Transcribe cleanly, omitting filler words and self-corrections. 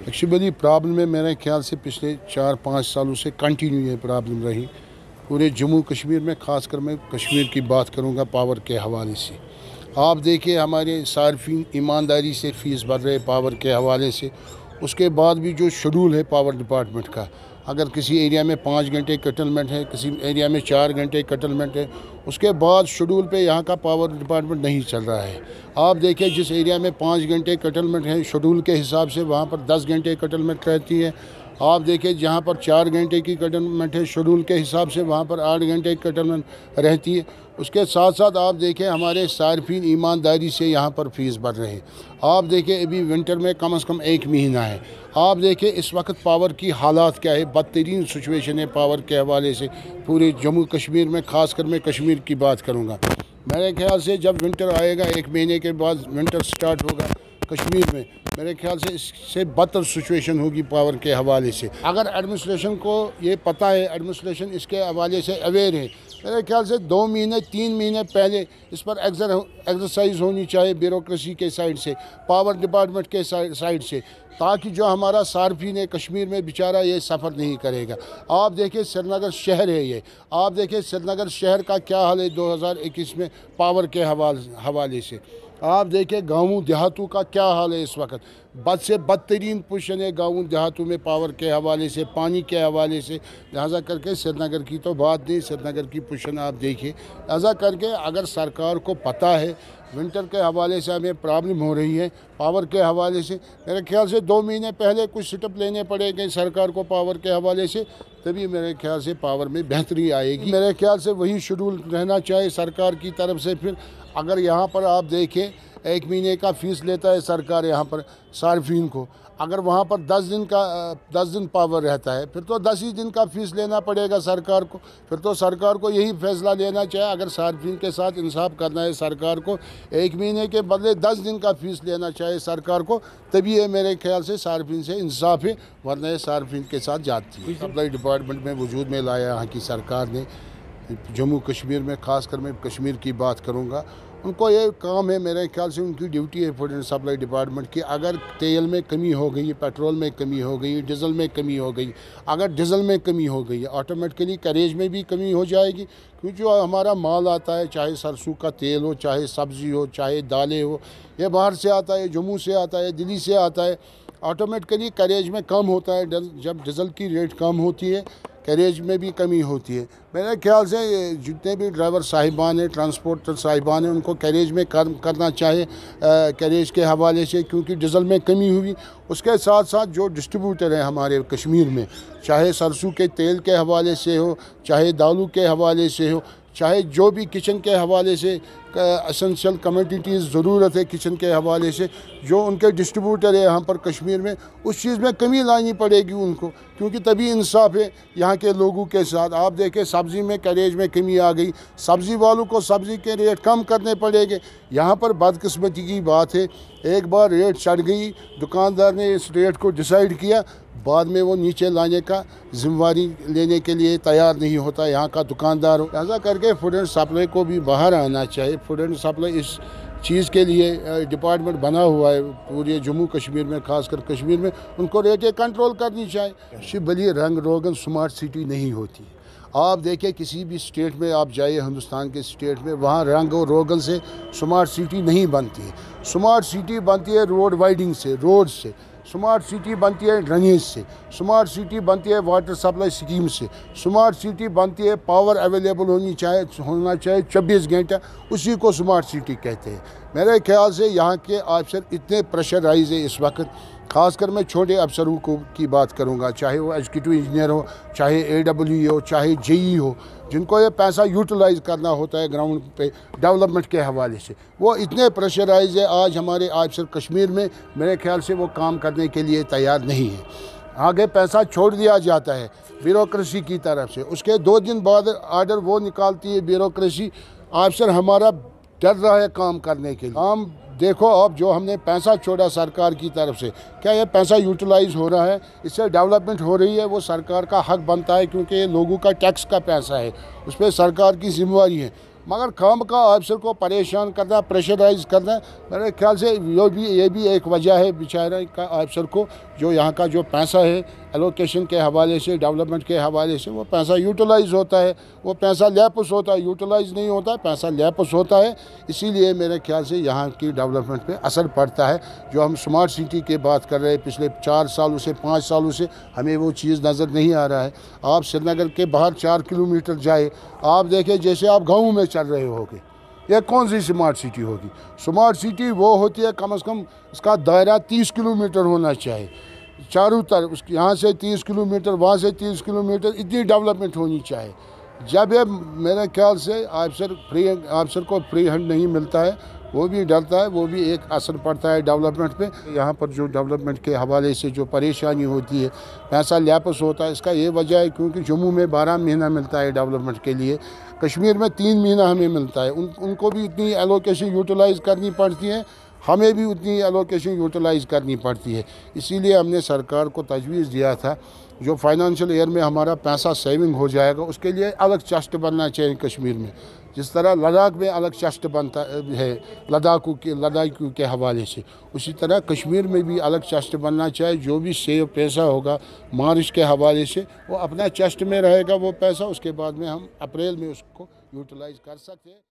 Actually problem है, मेरे ख्याल से पिछले 4-5 सालों से कंटिन्यू ये प्रॉब्लम रही पूरे जम्मू कश्मीर में। ख़ासकर मैं कश्मीर की बात करूँगा पावर के हवाले से। आप देखिए हमारे सार्फिन ईमानदारी से फ़ीस भर रहे पावर के हवाले से। उसके बाद भी जो शेड्यूल है पावर डिपार्टमेंट का, अगर किसी एरिया में 5 घंटे कटलमेंट है, किसी एरिया में 4 घंटे कटलमेंट है, उसके बाद शेड्यूल पे यहाँ का पावर डिपार्टमेंट नहीं चल रहा है। आप देखिए जिस एरिया में 5 घंटे कटलमेंट है शेड्यूल के हिसाब से, वहाँ पर 10 घंटे कटलमेंट रहती है। आप देखिए जहाँ पर 4 घंटे की कटलमेंट है शेड्यूल के हिसाब से, वहाँ पर 8 घंटे की कटलमेंट रहती है। उसके साथ साथ आप देखें हमारे सार्फिन ईमानदारी से यहाँ पर फ़ीस भर रहे हैं। आप देखें अभी विंटर में कम से कम 1 महीना है। आप देखें इस वक्त पावर की हालात क्या है, बदतरीन सिचुएशन है पावर के हवाले से पूरे जम्मू कश्मीर में। ख़ासकर मैं कश्मीर की बात करूँगा। मेरे ख्याल से जब विंटर आएगा, 1 महीने के बाद विंटर स्टार्ट होगा कश्मीर में, मेरे ख्याल से इससे बदतर सिचुएशन होगी पावर के हवाले से। अगर एडमिनिस्ट्रेशन को ये पता है, एडमिनिस्ट्रेशन इसके हवाले से अवेयर है, मेरे ख्याल से 2 महीने 3 महीने पहले इस पर एक्सरसाइज होनी चाहिए ब्यूरोक्रेसी के साइड से, पावर डिपार्टमेंट के साइड से, ताकि जो हमारा सार्फिन है कश्मीर में बेचारा ये सफ़र नहीं करेगा। आप देखिए श्रीनगर शहर है ये, आप देखिए श्रीनगर शहर का क्या हाल है 2021 में पावर के हवाले से। आप देखिए गाँवों देहातों का क्या हाल है इस वक्त। बद से बदतरीन पोजीशन है गाँवों देहातों में पावर के हवाले से, पानी के हवाले से। लिहाजा करके श्रीनगर की तो बात नहीं, श्रीनगर की पोजीशन आप देखिए। लिहाजा करके अगर सरकार को पता है विंटर के हवाले से हमें प्रॉब्लम हो रही है पावर के हवाले से, मेरे ख्याल से 2 महीने पहले कुछ स्टेप लेने पड़ेंगे सरकार को पावर के हवाले से, तभी मेरे ख्याल से पावर में बेहतरी आएगी। मेरे ख्याल से वही शेड्यूल रहना चाहिए सरकार की तरफ से। फिर अगर यहाँ पर आप देखें 1 महीने का फ़ीस लेता है सरकार यहाँ पर सार्फिन को, अगर वहाँ पर 10 दिन पावर रहता है, फिर तो 10 ही दिन का फ़ीस लेना पड़ेगा सरकार को। फिर तो सरकार को यही फैसला लेना चाहिए, अगर सार्फिन के साथ इंसाफ करना है सरकार को, 1 महीने के बदले 10 दिन का फ़ीस लेना चाहिए सरकार को, तभी ये मेरे ख्याल से सार्फिन से इंसाफ है, वरना ये सार्फिन के साथ जाती है। सप्लाई डिपार्टमेंट में वजूद में लाया यहाँ की सरकार ने जम्मू कश्मीर में। ख़ासकर मैं कश्मीर की बात करूँगा, उनको ये काम है, मेरे ख्याल से उनकी ड्यूटी है फूड एंड सप्लाई डिपार्टमेंट की। अगर तेल में कमी हो गई, पेट्रोल में कमी हो गई, डीजल में कमी हो गई, अगर डीजल में कमी हो गई ऑटोमेटिकली करेज में भी कमी हो जाएगी, क्योंकि जो हमारा माल आता है, चाहे सरसों का तेल हो, चाहे सब्ज़ी हो, चाहे दालें हो, ये बाहर से आता है, जम्मू से आता है, दिल्ली से आता है, ऑटोमेटिकली करेज में कम होता है। जब डीजल की रेट कम होती है, कैरेज में भी कमी होती है। मेरे ख्याल से जितने भी ड्राइवर साहिबान हैं, ट्रांसपोर्टर साहिबान हैं, उनको कैरेज में करना चाहिए कैरेज के हवाले से, क्योंकि डीजल में कमी हुई। उसके साथ साथ जो डिस्ट्रीब्यूटर हैं हमारे कश्मीर में, चाहे सरसों के तेल के हवाले से हो, चाहे दालों के हवाले से हो, चाहे जो भी किचन के हवाले से एसेंशियल कमोडिटीज़ ज़रूरत है किचन के हवाले से, जो उनके डिस्ट्रीब्यूटर है यहाँ पर कश्मीर में, उस चीज़ में कमी लानी पड़ेगी उनको, क्योंकि तभी इंसाफ है यहाँ के लोगों के साथ। आप देखें सब्ज़ी में कैरेज में कमी आ गई, सब्ज़ी वालों को सब्ज़ी के रेट कम करने पड़ेंगे। यहाँ पर बदकिस्मती की बात है, एक बार रेट चढ़ गई, दुकानदार ने इस रेट को डिसाइड किया, बाद में वो नीचे लाने का जिम्मेवारी लेने के लिए तैयार नहीं होता यहाँ का दुकानदार हो। ऐसा करके फूड एंड सप्लाई को भी बाहर आना चाहिए। फूड एंड सप्लाई इस चीज़ के लिए डिपार्टमेंट बना हुआ है पूरे जम्मू कश्मीर में, खासकर कश्मीर में, उनको रेटें कंट्रोल करनी चाहिए। शिबली रंग रोगन स्मार्ट सिटी नहीं होती। आप देखिए किसी भी स्टेट में आप जाइए, हिंदुस्तान के स्टेट में, वहाँ रंग और रोगन से स्मार्ट सिटी नहीं बनती है। स्मार्ट सिटी बनती है रोड वाइडिंग से, रोड से। स्मार्ट सिटी बनती है ड्रेनेज से, स्मार्ट सिटी बनती है वाटर सप्लाई स्कीम से, स्मार्ट सिटी बनती है पावर अवेलेबल होना चाहिए 24 घंटा, उसी को स्मार्ट सिटी कहते हैं। मेरे ख्याल से यहाँ के अफसर इतने प्रेशराइज है इस वक्त, खासकर मैं छोटे अफसरों की बात करूँगा, चाहे वो एग्जीक्यूटिव इंजीनियर हो, चाहे AWE हो, चाहे JE हो, जिनको ये पैसा यूटिलाइज़ करना होता है ग्राउंड पे डेवलपमेंट के हवाले से, वो इतने प्रेशराइज है आज हमारे अफसर कश्मीर में, मेरे ख्याल से वो काम करने के लिए तैयार नहीं है। आगे पैसा छोड़ दिया जाता है ब्यूरोक्रेसी की तरफ से, उसके 2 दिन बाद आर्डर वो निकालती है ब्यूरोक्रेसी। अफसर हमारा डर रहा है काम करने के लिए। काम देखो अब जो हमने पैसा छोड़ा सरकार की तरफ से, क्या ये पैसा यूटिलाइज हो रहा है, इससे डेवलपमेंट हो रही है? वो सरकार का हक बनता है, क्योंकि ये लोगों का टैक्स का पैसा है, उस पर सरकार की जिम्मेवारी है। मगर काम का ऑफिसर को परेशान करना, प्रेशराइज करना, मेरे ख्याल से ये भी एक वजह है बेचारा का ऑफिसर को, जो यहाँ का जो पैसा है एलोकेशन के हवाले से, डेवलपमेंट के हवाले से, वो पैसा यूटिलाइज होता है, वो पैसा लैपस होता है, यूटिलाइज नहीं होता, पैसा लैपस होता है। इसीलिए मेरे ख्याल से यहाँ की डेवलपमेंट पे असर पड़ता है। जो हम स्मार्ट सिटी की बात कर रहे हैं पिछले 4 सालों से 5 सालों से, हमें वो चीज़ नज़र नहीं आ रहा है। आप श्रीनगर के बाहर 4 किलोमीटर जाए, आप देखें जैसे आप गाँव में चल रहे होगे। ये कौन सी स्मार्ट सिटी होगी? स्मार्ट सिटी वो होती है कम से कम उसका दायरा 30 किलोमीटर होना चाहिए, चारों तरफ उसकी, यहाँ से 30 किलोमीटर, वहाँ से 30 किलोमीटर, इतनी डेवलपमेंट होनी चाहिए। जब ये मेरे ख्याल से ऑफिसर को फ्री हैंड नहीं मिलता है, वो भी डरता है, वो भी एक असर पड़ता है डेवलपमेंट पे। यहाँ पर जो डेवलपमेंट के हवाले से जो परेशानी होती है, पैसा लैपस होता है, इसका ये वजह है क्योंकि जम्मू में 12 महीना मिलता है डेवलपमेंट के लिए, कश्मीर में 3 महीना हमें मिलता है। उनको भी इतनी एलोकेशन यूटिलाइज़ करनी पड़ती है, हमें भी उतनी एलोकेशन यूटिलाइज़ करनी पड़ती है। इसीलिए हमने सरकार को तजवीज़ दिया था, जो फाइनेंशियल ईयर में हमारा पैसा सेविंग हो जाएगा, उसके लिए अलग ट्रस्ट बनना चाहिए कश्मीर में, जिस तरह लद्दाख में अलग ट्रस्ट बनता है लद्दाखियों के हवाले से, उसी तरह कश्मीर में भी अलग ट्रस्ट बनना चाहिए। जो भी सेव पैसा होगा मार्च के हवाले से, वो अपना ट्रस्ट में रहेगा वो पैसा, उसके बाद में हम अप्रैल में उसको यूटिलाइज़ कर सकते हैं।